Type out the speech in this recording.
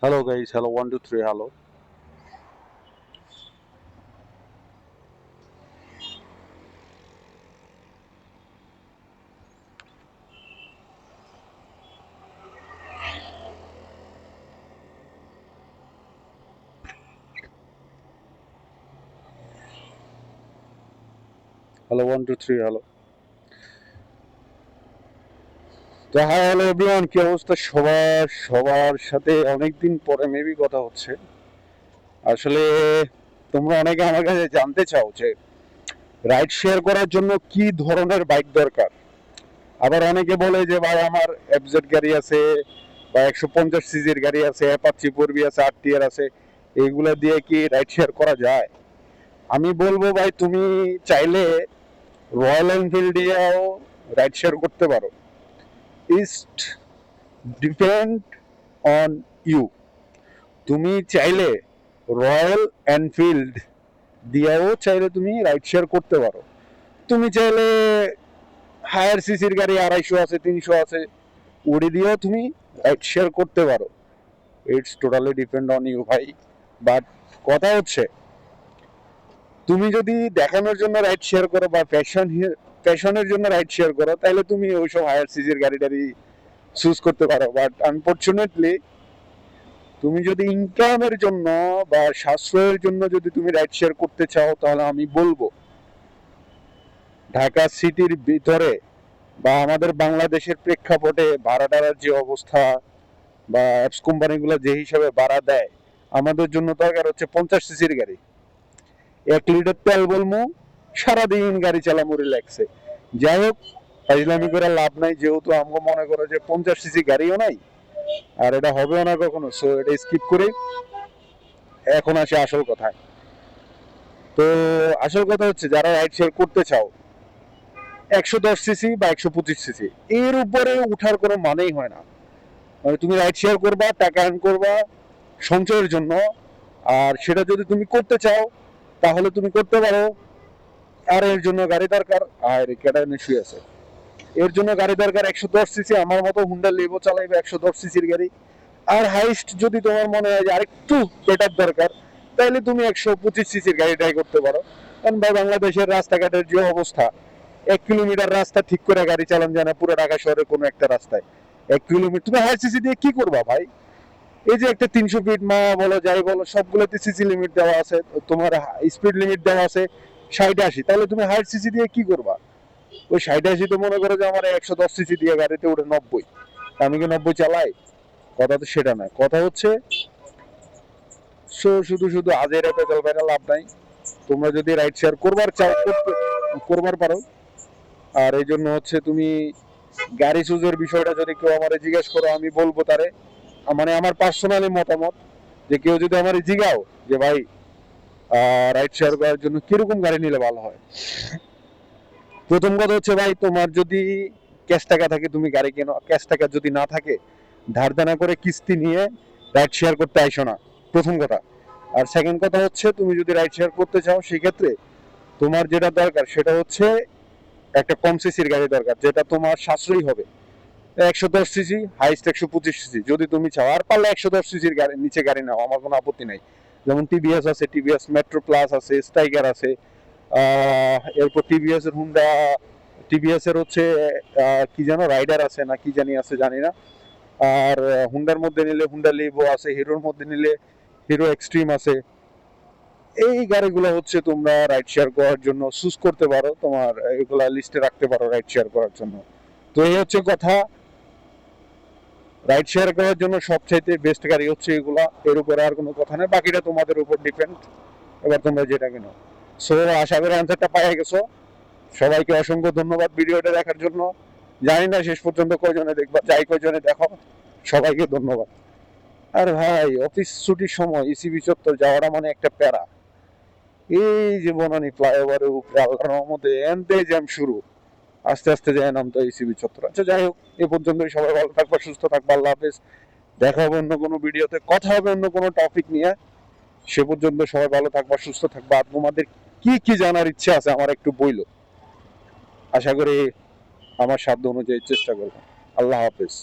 Hello guys, hello 1 2 3, hello. Hello 1 2 3, hello. তো hi hello everyone, কি অবস্থা সবার সবার সাথে অনেকদিন পরে মেবি কথা হচ্ছে। আসলে তোমরা অনেকে আমার কাছে জানতে চাও যে রাইড শেয়ার করার জন্য কি ধরনের বাইক দরকার। আবার অনেকে বলে যে ভাই আমার এফজেড গাড়ি আছে বা 150 সিসির গাড়ি আছে, অ্যাপাচি পূর্বী আছে, আরটিআর আছে, এইগুলা দিয়ে কি রাইড শেয়ার করা যায়? আমি বলবো ভাই, তুমি চাইলে রয়্যাল এনফিল্ড দিয়েও রাইড শেয়ার করতে পারো। ইস্ট ডিপেন্ড অন ইউ। তুমি চাইলে রয়্যাল এনফিল্ড দিয়েও চাইলে তুমি রাইড শেয়ার করতে পারো। তুমি চাইলে হায়ার সিসির গাড়ি 250 আছে, 300 আছে, ওড়ি দিয়েও তুমি রাইড শেয়ার করতে পারো। It's totally depend on you ভাই। বাট কথা হচ্ছে, তুমি যদি দেখানোর জন্য রাইড শেয়ার করো বা ফ্যাশনের জন্য রাইড শেয়ার করো, তাহলে তুমি ওইসব হায়ার সিসির গাড়ি টাড়ি চুজ করতে পারো। বাট আনফর্চুনেটলি তুমি যদি ইনকামের জন্য বা সাশ্রয়ের জন্য যদি তুমি রাইড শেয়ার করতে চাও, তাহলে আমি বলবো ঢাকা সিটির ভিতরে বা আমাদের বাংলাদেশের প্রেক্ষাপটে ভাড়া টাড়ার যে অবস্থা বা অ্যাপস কোম্পানিগুলো যে হিসাবে ভাড়া দেয়, আমাদের জন্য দরকার হচ্ছে 50 সিসির গাড়ি। 1 লিটার তেল বলবো, সারাদিন গাড়ি চালামো রিল্যাক্সে। যাই হোক, ফাইজলামি করে লাভ নাই, যেহেতু আমরা মনে করো যে 50 সিসি গাড়িও নাই আর এটা হবেও না কখনো, সো এটা স্কিপ করে এখন আসে আসল কথায়। তো আসল কথা হচ্ছে, যারা রাইড শেয়ার করতে চাও 110 সিসি বা 125 সিসি, এর উপরে উঠার কোনো মানেই হয় না। মানে তুমি রাইড শেয়ার করবা, টাকা আর্ন করবা সঞ্চয়ের জন্য, আর সেটা যদি তুমি করতে চাও তাহলে তুমি করতে পারো। আর এর জন্য গাড়ি দরকার, আর ক্যাটারনে শুয়ে আছে, এর জন্য গাড়ি দরকার 110 সিসি। আমার মতো হুন্ডা লিভো চালাইবে 110 সিসির গাড়ি। আর হাইস্ট যদি তোমার মনে হয় যে আরেকটু বেটার দরকার, তাহলে তুমি 125 সিসির গাড়ি ট্রাই করতে পারো। কারণ ভাই, বাংলাদেশের রাস্তাঘাটের যে অবস্থা, 1 কিলোমিটার রাস্তা ঠিক করে গাড়ি চালানো যায় না পুরো ঢাকা শহরের কোনো একটা রাস্তায়। 1 কিলোমিটার তুমি হাই সিসি দিয়ে কি করবা ভাই? এই যে একটা 300 ফিট মা বলো যাই বলো, সবগুলোতে সিসি লিমিট দেওয়া আছে, তোমার স্পিড লিমিট দেওয়া আছে 60 80, তাহলে তুমি হাই সিসি দিয়ে কি করবা? ওই 60 80 তো মনে করো যে আমার 110 সিসি দিয়ে গাড়িতে উঠে 90, আমি কি 90 চালাই? কথা তো সেটা নয়। কথা হচ্ছে, শুধু শুধু আজের পেছাল বাইরে লাভ নাই। তোমরা যদি রাইড শেয়ার করবার চাও, করবার পারো। আর এই জন্য হচ্ছে, তুমি গাড়ি চুজের বিষয়টা যদি কেউ আমার জিজ্ঞেস করো, আমি বলবো তারে, মানে আমার পার্সোনালি মতামত, যে কেউ যদি আমার জিগাও যে ভাই রাইড শেয়ার করার জন্য কিরকম গাড়ি নিলে ভালো হয়, প্রথম কথা হচ্ছে ভাই, তোমার যদি ক্যাশ টাকা থাকে তুমি গাড়ি কেনো। ক্যাশ টাকা যদি না থাকে, ধার দেনা করে কিস্তি নিয়ে রাইড শেয়ার করতে আইসো না, প্রথম কথা। আর সেকেন্ড কথা হচ্ছে, তুমি যদি রাইড শেয়ার করতে চাও, সেক্ষেত্রে তোমার যেটা দরকার সেটা হচ্ছে একটা কম সিসির গাড়ি দরকার, যেটা তোমার সাশ্রয়ী হবে। 110 সিসি, হাইস্ট 125 সিসি যদি তুমি চাও। আর পারলে 110 সিসির গাড়ি নিচে গাড়ি নাও, আমার কোনো আপত্তি নাই। যেমন টিভিএস আছে, টিভিএস মেট্রো প্লাস আছে, স্ট্রাইকার আছে, এরপর টিভিএস এর হুন্ডা, টিভিএস এর হচ্ছে কি যেন রাইডার আছে না কি জানি আছে, জানি না। আর হুন্ডার মধ্যে নিলে হুন্ডা লিভো আছে, হিরোর মধ্যে নিলে হিরো এক্সট্রিম আছে। এই গাড়িগুলো হচ্ছে তোমরা রাইড শেয়ার করার জন্য চুজ করতে পারো, তোমার এগুলা লিস্টে রাখতে পারো রাইড শেয়ার করার জন্য। তো এই হচ্ছে কথা, রাইড শেয়ার করার জন্য সবচাইতে বেস্ট গাড়ি হচ্ছে এগুলা, এর উপরে আর কোনো কথা নেই, বাকিটা তোমাদের উপর ডিপেন্ড। এবার তোমরা যেটা কিনো। সো আশা করি অ্যান্সারটা পাই গেছো। সবাইকে অসংখ্য ধন্যবাদ ভিডিওটা দেখার জন্য। জানি না শেষ পর্যন্ত কয়জনে দেখবা, যাই কয়জনে দেখো, সবাইকে ধন্যবাদ। আর ভাই, অফিস ছুটির সময় ইসিবি চত্বর যাওয়াটা মানে একটা প্যারা। এই যে বনানী ফ্লাইওভারের উপরে আল্লাহর রহমতে এনতে জ্যাম শুরু, আস্তে আস্তে যায় নাম তো ইসিবি চত্বর। আচ্ছা যাই হোক, এ পর্যন্তই। সবাই ভালো থাকবা, সুস্থ থাকবা, আল্লাহ হাফেজ। দেখা হবে অন্য কোনো ভিডিওতে, কথা হবে অন্য কোনো টপিক নিয়ে। সে পর্যন্ত সবাই ভালো থাকবা, সুস্থ থাকবা। আর তোমাদের কি কি জানার ইচ্ছা আছে আমার একটু বইলো, আশা করি আমার সাধ্য অনুযায়ী চেষ্টা করবো। আল্লাহ হাফেজ।